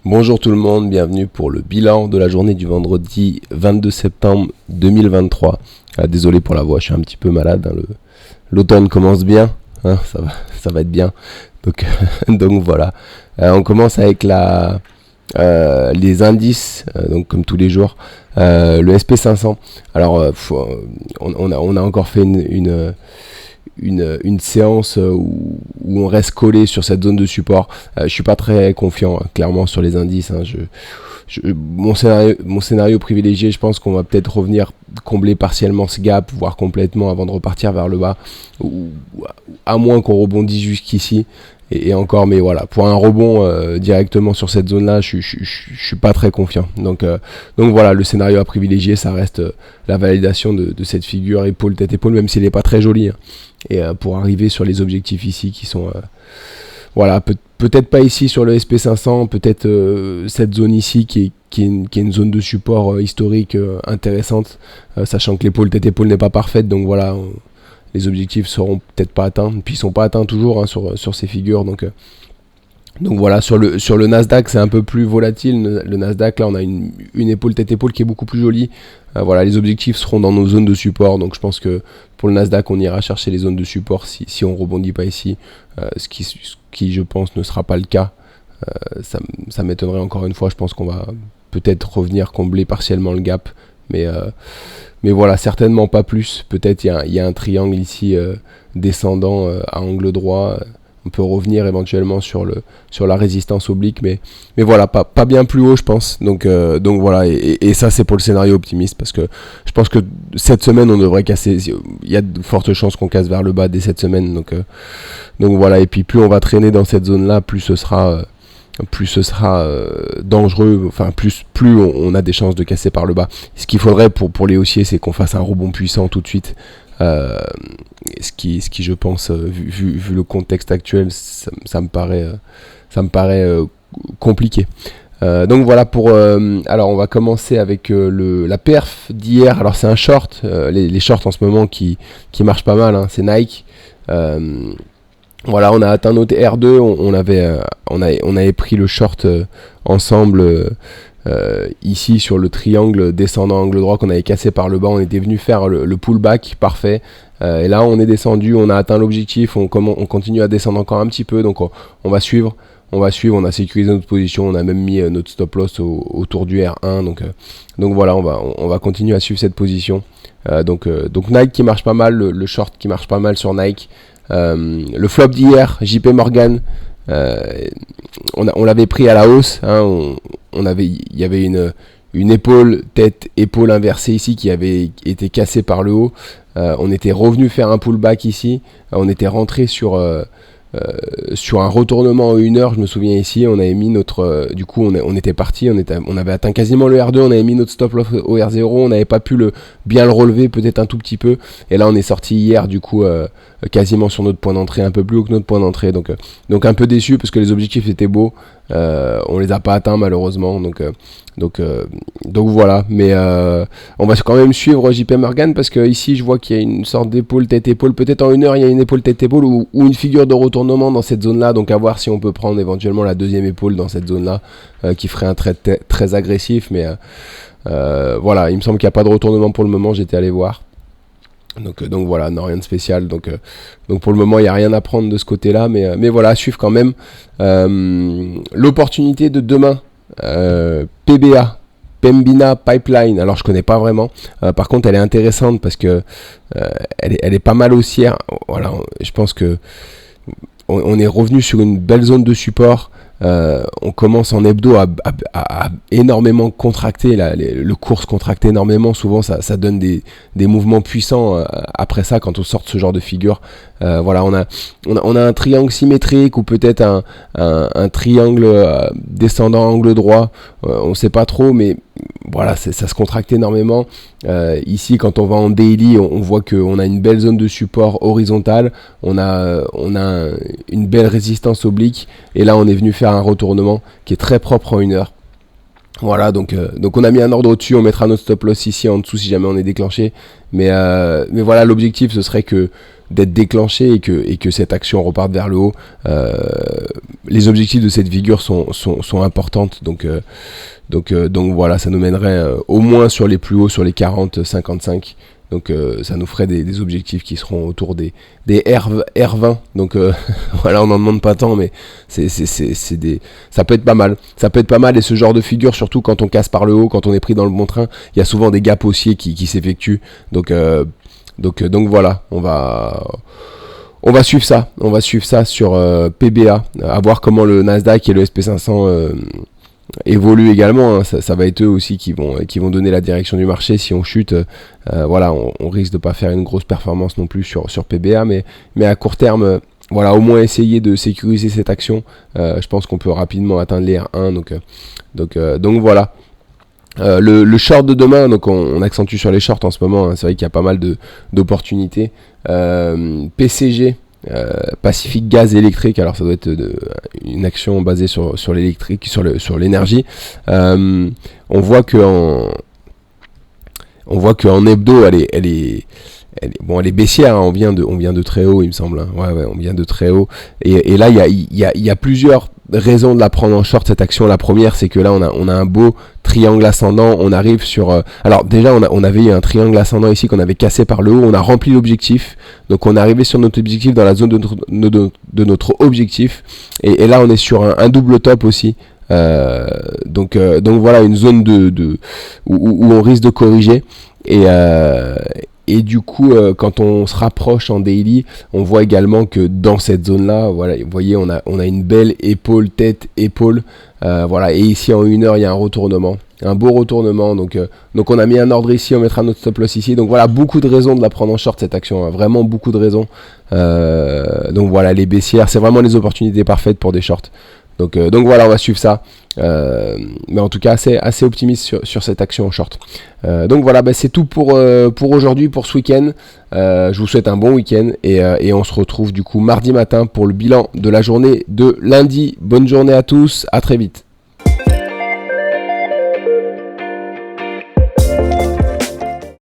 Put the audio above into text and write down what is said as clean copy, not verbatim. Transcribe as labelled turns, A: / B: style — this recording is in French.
A: Bonjour tout le monde, bienvenue pour le bilan de la journée du vendredi 22 septembre 2023. Désolé pour la voix, je suis un petit peu malade, hein, l'automne commence bien, hein, ça va être bien. Donc, donc voilà, on commence avec les indices, donc comme tous les jours, le SP500. Alors, on a encore fait une séance où on reste collé sur cette zone de support. Je suis pas très confiant, hein, clairement, sur les indices. Hein. Mon scénario privilégié, je pense qu'on va peut-être revenir combler partiellement ce gap, voire complètement avant de repartir vers le bas, ou à moins qu'on rebondisse jusqu'ici. Et encore, mais voilà, pour un rebond directement sur cette zone-là, je suis pas très confiant. Donc voilà, le scénario à privilégier, ça reste la validation de cette figure épaule, tête, épaule, même s'il n'est pas très joli. Hein. Et pour arriver sur les objectifs ici qui sont... voilà, peut-être pas ici sur le SP500, peut-être cette zone ici qui est une zone de support historique intéressante, sachant que l'épaule, tête, épaule n'est pas parfaite, donc voilà... les objectifs seront peut-être pas atteints, puis ils sont pas atteints toujours hein, sur ces figures, donc voilà, sur le Nasdaq c'est un peu plus volatile. Le Nasdaq là on a une épaule tête épaule qui est beaucoup plus jolie. Voilà, les objectifs seront dans nos zones de support, donc je pense que pour le Nasdaq on ira chercher les zones de support si on rebondit pas ici, ce qui je pense ne sera pas le cas. Ça m'étonnerait encore une fois, je pense qu'on va peut-être revenir combler partiellement le gap, mais voilà, certainement pas plus. Peut-être il y a un triangle ici descendant à angle droit. On peut revenir éventuellement sur la résistance oblique, mais voilà, pas bien plus haut, je pense. Donc voilà, et ça c'est pour le scénario optimiste, parce que je pense que cette semaine on devrait casser. Il y a de fortes chances qu'on casse vers le bas dès cette semaine. Donc voilà, et puis plus on va traîner dans cette zone-là, plus ce sera dangereux, enfin plus on a des chances de casser par le bas. Ce qu'il faudrait pour les haussiers, c'est qu'on fasse un rebond puissant tout de suite, ce qui je pense, vu le contexte actuel, ça me paraît compliqué. Donc voilà alors on va commencer avec la perf d'hier. Alors c'est un short, les shorts en ce moment qui marchent pas mal, hein, c'est Nike. Voilà, on a atteint notre R2, on avait pris le short ensemble ici sur le triangle descendant angle droit qu'on avait cassé par le bas. On était venu faire le pullback parfait, et là on est descendu, on a atteint l'objectif, on continue à descendre encore un petit peu, donc on va suivre, on a sécurisé notre position, on a même mis notre stop loss autour du R1, donc voilà, on va continuer à suivre cette position. Donc Nike qui marche pas mal, le short qui marche pas mal sur Nike. Le flop d'hier, JP Morgan, on l'avait pris à la hausse, hein, il y avait une épaule, tête, épaule inversée ici qui avait été cassée par le haut. On était revenu faire un pullback ici, on était rentré sur un retournement en 1 heure, je me souviens ici, on avait mis notre... du coup, on était parti, on avait atteint quasiment le R2, on avait mis notre stop loss au R0, on n'avait pas pu bien le relever, peut-être un tout petit peu, et là on est sorti hier, du coup, quasiment sur notre point d'entrée, un peu plus haut que notre point d'entrée, donc un peu déçu, parce que les objectifs étaient beaux, on les a pas atteints malheureusement, donc voilà, mais on va quand même suivre JP Morgan, parce que ici je vois qu'il y a une sorte d'épaule tête épaule, peut-être en 1 heure il y a une épaule tête épaule ou une figure de retournement dans cette zone là, donc à voir si on peut prendre éventuellement la deuxième épaule dans cette zone là, qui ferait un trait très agressif, mais voilà, il me semble qu'il n'y a pas de retournement pour le moment, j'étais allé voir. Donc voilà, non, rien de spécial. Donc pour le moment, il n'y a rien à prendre de ce côté-là. Mais voilà, suivre quand même l'opportunité de demain. PBA, Pembina Pipeline. Alors je connais pas vraiment. Par contre, elle est intéressante parce que elle est pas mal haussière. Voilà, je pense que on est revenu sur une belle zone de support. On commence en hebdo à énormément contracter, le cours se contracte énormément, souvent ça donne des mouvements puissants après ça quand on sort de ce genre de figure. Voilà, on a un triangle symétrique ou peut-être un triangle descendant angle droit, on sait pas trop, mais voilà, ça se contracte énormément. Ici, quand on va en daily, on voit qu'on a une belle zone de support horizontale, on a une belle résistance oblique, et là on est venu faire un retournement qui est très propre en 1 heure. Voilà, donc on a mis un ordre au-dessus, on mettra notre stop loss ici en dessous si jamais on est déclenché. Mais voilà, l'objectif ce serait que d'être déclenché et que cette action reparte vers le haut. Les objectifs de cette figure sont importantes, donc voilà, ça nous mènerait au moins sur les plus hauts, sur les 40-55. Donc ça nous ferait des objectifs qui seront autour des R20. Donc voilà, on n'en demande pas tant, mais ça peut être pas mal. Ça peut être pas mal, et ce genre de figure, surtout quand on casse par le haut, quand on est pris dans le bon train, il y a souvent des gaps haussiers qui s'effectuent. Donc voilà, on va suivre ça. On va suivre ça sur PBA, à voir comment le Nasdaq et le SP500 évoluent également, hein. Ça va être eux aussi qui vont donner la direction du marché. Si on chute, voilà, on risque de pas faire une grosse performance non plus sur PBA, mais à court terme, voilà, au moins essayer de sécuriser cette action. Je pense qu'on peut rapidement atteindre les R1, donc voilà. Le short de demain, donc on accentue sur les shorts en ce moment, hein. C'est vrai qu'il y a pas mal d'opportunités. PCG, Pacific Gaz Électrique, alors ça doit être une action basée sur l'électrique, sur l'énergie. On voit que en hebdo, elle est baissière, hein. On vient de très haut, il me semble, hein. Ouais, on vient de très haut. Et là, il y a plusieurs raisons de la prendre en short, cette action. La première, c'est que là, on a un beau triangle ascendant. On arrive sur... alors déjà, on avait eu un triangle ascendant ici qu'on avait cassé par le haut. On a rempli l'objectif. Donc on est arrivé sur notre objectif, dans la zone de notre objectif. Et là, on est sur un double top aussi. Donc voilà, une zone où on risque de corriger. Et du coup, quand on se rapproche en daily, on voit également que dans cette zone-là, voilà, vous voyez, on a une belle épaule, tête, épaule. Voilà, et ici en 1 heure, il y a un retournement, un beau retournement. Donc on a mis un ordre ici, on mettra notre stop loss ici. Donc voilà, beaucoup de raisons de la prendre en short, cette action, hein, vraiment beaucoup de raisons. Donc voilà, les baissières, c'est vraiment les opportunités parfaites pour des shorts. Donc voilà, on va suivre ça. Mais en tout cas, assez optimiste sur cette action en short. Donc voilà, c'est tout pour aujourd'hui, pour ce week-end. Je vous souhaite un bon week-end et on se retrouve du coup mardi matin pour le bilan de la journée de lundi. Bonne journée à tous, à très vite.